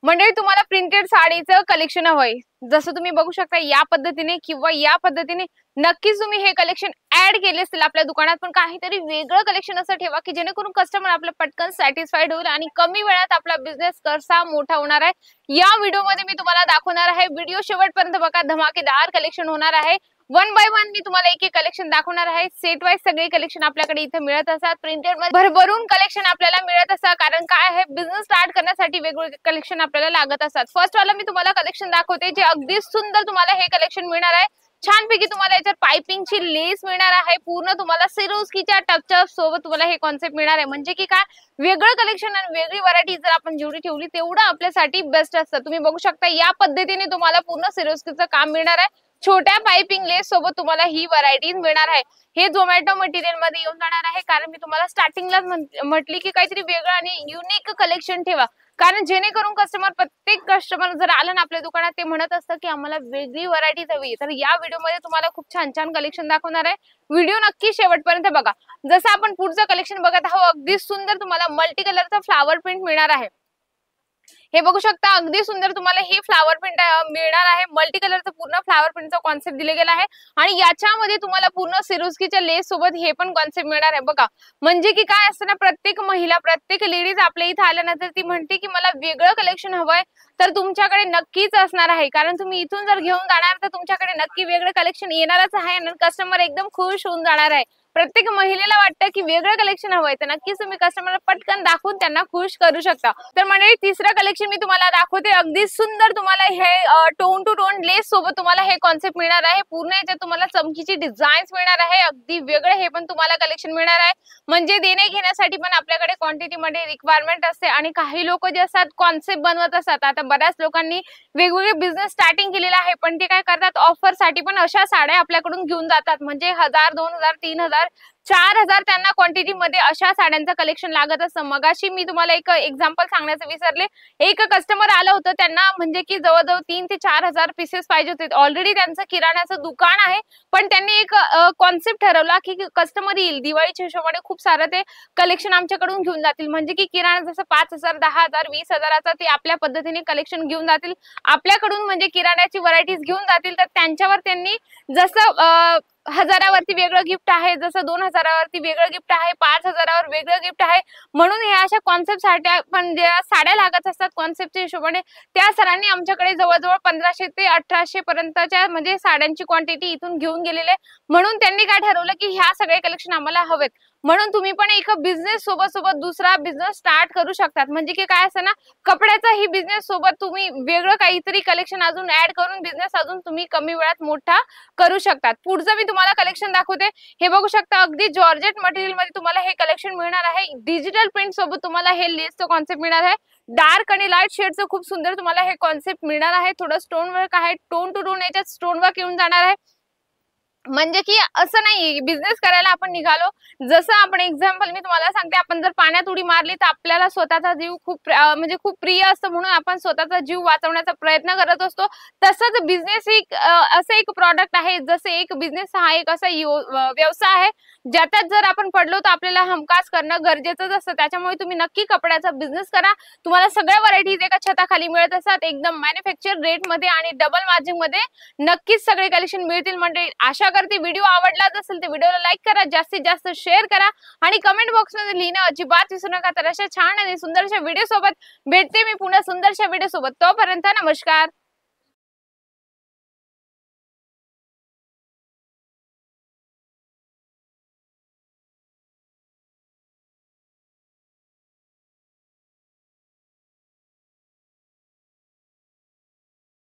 मंडळी तुम्हाला printed साडीचं collection हवंय, जसं तुम्ही बघू शकता या पद्धतीने किंवा या पद्धतीने नक्कीच तुम्ही हे कलेक्शन ऍड केले असतील आपल्या दुकानात, पण काहीतरी वेगळं कलेक्शन असं ठेवा की जेणेकरून कस्टमर आपलं पटकन सॅटिस्फाईड होईल आणि कमी वेळात आपला बिझनेस कसा मोठा होणार आहे या व्हिडिओमध्ये मी तुम्हाला दाखवणार आहे। व्हिडिओ शेवटपर्यंत बघा, धमाकेदार कलेक्शन होणार आहे। वन बाय वन मी तुम्हाला एक एक कलेक्शन दाखवणार आहे। सेट वाइज सगळे कलेक्शन आपल्याकडे इथे मिळत असतात, प्रिंटेड मध्ये भरभरून कलेक्शन आपल्याला मिळत असतात, कारण काय आहे बिझनेस स्टार्ट करण्यासाठी वेगवेगळे कलेक्शन आपल्याला लागत असतात। फर्स्ट वाला मी तुम्हाला कलेक्शन दाखवते जे अगदी सुंदर तुम्हाला हे कलेक्शन मिळणार आहे। छानपैकी तुम्हाला याच्यात पाइपिंगची लेस मिळणार आहे, पूर्ण तुम्हाला सिरोस्कीच्या टचअप सोबत तुम्हाला हे कॉन्सेप्ट मिळणार आहे। म्हणजे की काय वेगळं कलेक्शन आणि वेगळी व्हरायटी जर आपण जेवढी ठेवली तेवढं आपल्यासाठी बेस्ट असतं। तुम्ही बघू शकता या पद्धतीने तुम्हाला पूर्ण सिरोस्कीचं काम मिळणार आहे। छोट्या पाइपिंग लेस सोबत तुम्हाला ही व्हरायटी मिळणार आहे। हे झोमॅटो मटेरियल मध्ये येऊन जाणार आहे, कारण मी तुम्हाला स्टार्टिंगला म्हटली की काहीतरी वेगळं आणि युनिक कलेक्शन ठेवा, कारण जेणेकरून प्रत्येक कस्टमर जर आलं ना आपल्या दुकानात ते म्हणत असतं की आम्हाला वेगळी व्हरायटी हवी। तर या व्हिडिओमध्ये तुम्हाला खूप छान छान कलेक्शन दाखवणार आहे। व्हिडिओ नक्की शेवटपर्यंत बघा। जसं आपण पुढचं कलेक्शन बघत आहोत, अगदी सुंदर तुम्हाला मल्टी कलरचा फ्लावर प्रिंट मिळणार आहे। हे बघू शकता अगदी सुंदर तुम्हाला हे फ्लावर प्रिंट मिळणार आहे। मल्टी कलरचं पूर्ण फ्लावर प्रिंटचा कॉन्सेप्ट दिले गेला आहे आणि याच्यामध्ये तुम्हाला पूर्ण सिरोस्कीच्या लेस सोबत हे पण कॉन्सेप्ट मिळणार आहे बघा। म्हणजे की काय असतं ना, प्रत्येक महिला प्रत्येक लेडीज आपल्या इथे आल्यानंतर ती म्हणते की मला वेगळं कलेक्शन हवंय, तर तुमच्याकडे नक्कीच असणार आहे, कारण तुम्ही इथून जर घेऊन जाणार तर तुमच्याकडे नक्की वेगळं कलेक्शन येणारच आहे आणि कस्टमर एकदम खुश होऊन जाणार आहे। प्रत्येक महिलेला वाटतं की वेगळं कलेक्शन हवंय, तर नक्कीच तुम्ही कस्टमरला पटकन दाखवून त्यांना खुश करू शकता। तर मंडळी तिसरं कलेक्शन मी तुम्हाला दाखवते, अगदी सुंदर तुम्हाला हे टोन टू टोन लेस सोबत तुम्हाला हे कॉन्सेप्ट मिळणार आहे। पूर्ण याच्यात तुम्हाला चमकीची डिझाईन्स मिळणार आहे, अगदी वेगळं हे पण तुम्हाला कलेक्शन मिळणार आहे। म्हणजे देणे घेण्यासाठी पण आपल्याकडे क्वांटिटी मध्ये रिक्वायरमेंट असते आणि काही लोक जे असतात कॉन्सेप्ट बनवत असतात। आता बऱ्याच लोकांनी वेगवेगळे बिझनेस स्टार्टिंग केलेला आहे, पण ते काय करतात ऑफर साठी पण अशा साड्या आपल्याकडून घेऊन जातात। म्हणजे 1000 2000 3000 4000 त्यांना क्वांटिटी मध्ये अशा साड्यांचं कलेक्शन लागत असतं। मगाशी मी तुम्हाला एक एक्झाम्पल सांगण्याचं विसरले, एक कस्टमर आलं होतं, त्यांना म्हणजे की जवळजवळ 3 ते 4000 पीसेस पाहिजे होते। ऑलरेडी त्यांचं किराण्याचं दुकान आहे, पण त्यांनी एक कॉन्सेप्ट ठरवला की कस्टमर येईल दिवाळीच्या हिशोबाने खूप सारं ते कलेक्शन आमच्याकडून घेऊन जातील। म्हणजे की किराणा जसं 5000 10000 20000चा ते आपल्या पद्धतीने कलेक्शन घेऊन जातील आपल्याकडून, म्हणजे किराण्याची व्हरायटीज घेऊन जातील। तर त्यांच्यावर त्यांनी जसं 1000वरती वेगळं गिफ्ट आहे, जसं 2000वरती वेगळं गिफ्ट आहे, 5000वर वेगळं गिफ्ट आहे, म्हणून हे अशा कॉन्सेप्ट साठी पण ज्या साड्या लागत असतात कॉन्सेप्टच्या हिशोबाने त्या सरांनी आमच्याकडे जवळजवळ 1500 ते 1800 पर्यंतच्या म्हणजे साड्यांची क्वांटिटी इथून घेऊन गेलेले। म्हणून त्यांनी काय ठरवलं की ह्या सगळे कलेक्शन आम्हाला हवेत, म्हणून तुम्ही पण एक बिझनेस सोबत दुसरा बिझनेस स्टार्ट करू शकतात। म्हणजे की काय असं ना, कपड्याचा ही बिझनेस सोबत तुम्ही वेगळं काहीतरी कलेक्शन अजून ऍड करून बिझनेस अजून तुम्ही कमी वेळात मोठा करू शकतात। पुढचं मी तुम्हाला कलेक्शन दाखवते। हे बघू शकता अगदी जॉर्जेट मटेरियल मध्ये तुम्हाला हे कलेक्शन मिळणार आहे। डिजिटल प्रिंट सोबत तुम्हाला हे लेसचं कॉन्सेप्ट मिळणार आहे। डार्क आणि लाईट शेडचं खूप सुंदर तुम्हाला हे कॉन्सेप्ट मिळणार आहे। थोडं स्टोन वर्क आहे, टोन टू टोन याच्यात स्टोन वर्क येऊन जाणार आहे। म्हणजे की असं नाही बिझनेस करायला आपण निघालो, जसं आपण एक्झाम्पल मी तुम्हाला सांगते, आपण जर पाण्यात उडी मारली तर आपल्याला स्वतःचा जीव खूप म्हणजे खूप प्रिय असतं, म्हणून आपण स्वतःचा जीव वाचवण्याचा प्रयत्न करत असतो। तसंच बिझनेस एक असं एक प्रॉडक्ट आहे, जसं एक बिझनेस हा एक असा व्यवसाय आहे ज्याच्यात जर आपण पडलो तर आपल्याला हमखास करणं गरजेचंच असतं। त्याच्यामुळे तुम्ही नक्की कपड्याचा बिझनेस करा, तुम्हाला सगळ्या व्हरायटीज एका छताखाली मिळत असतात, एकदम मॅन्युफॅक्चर रेट मध्ये आणि डबल मार्जिन मध्ये नक्कीच सगळे कलेक्शन मिळतील। म्हणजे आशा करते व्हिडिओ आवडलाच असेल तर व्हिडिओला लाईक करा, जास्तीत जास्त शेअर करा आणि कमेंट बॉक्स मध्ये लिहिणं अजिबात विसरू नका। तर अशा छान आणि सुंदरशा व्हिडिओ सोबत भेटते मी पुन्हा सुंदरशा व्हिडिओ सोबत, तोपर्यंत नमस्कार।